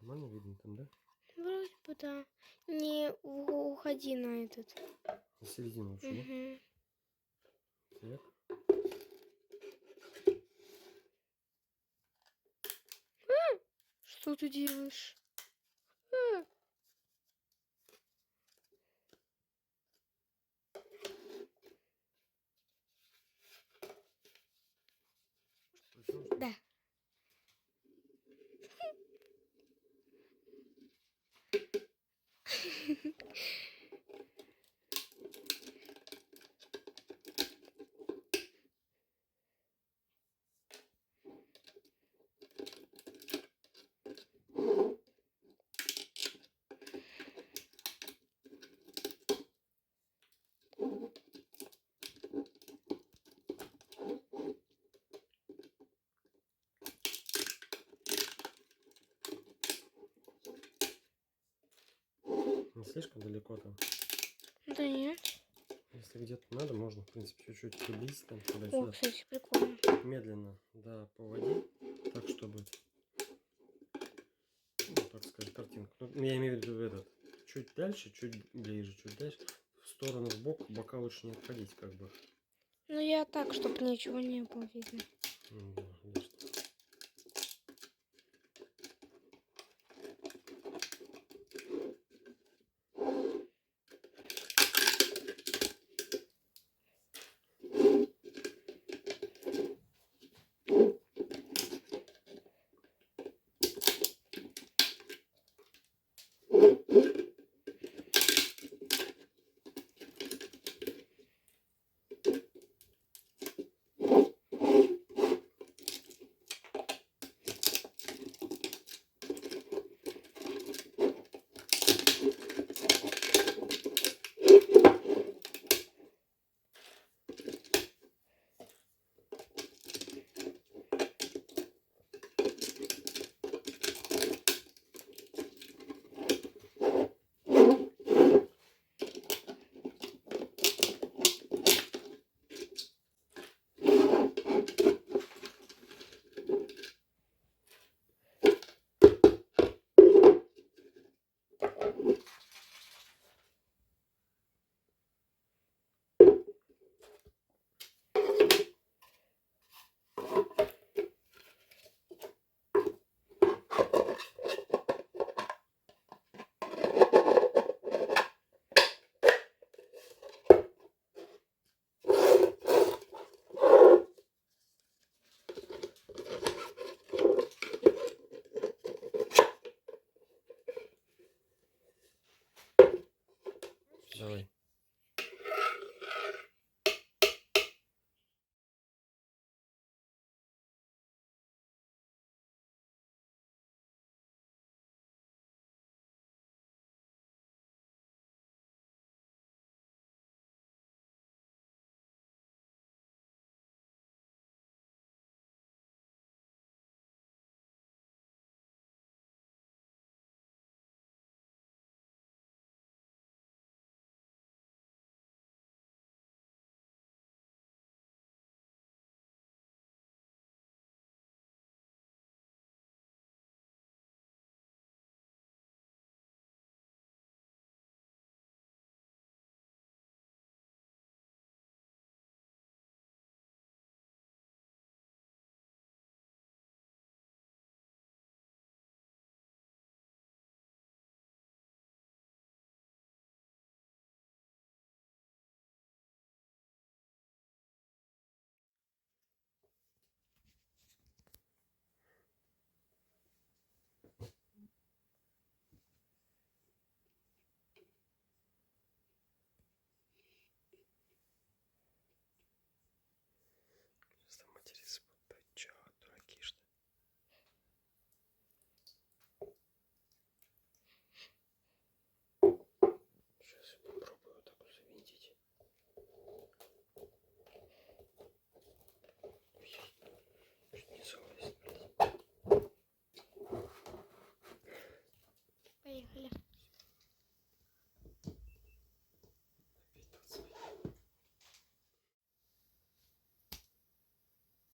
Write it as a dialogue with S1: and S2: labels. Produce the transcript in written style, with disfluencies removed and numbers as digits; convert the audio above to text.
S1: Нормально видно там, да?
S2: Вроде бы да. Не уходи на этот.
S1: На середину лучше,
S2: Угу.
S1: да? Так.
S2: Что ты делаешь? Да.
S1: Не слишком далеко там.
S2: Да нет.
S1: Если где-то надо, можно, в принципе, чуть-чуть приблизить там
S2: О,
S1: туда-сюда.
S2: кстати, прикольно.
S1: Медленно, да, по воде, так, чтобы, ну, так сказать, картинка. Ну, я имею в виду этот, чуть дальше, чуть ближе, чуть дальше. В сторону, в бок, бока лучше не отходить, как бы.
S2: Ну я так, чтобы ничего не было видно.
S1: Ну, да, конечно. Давай.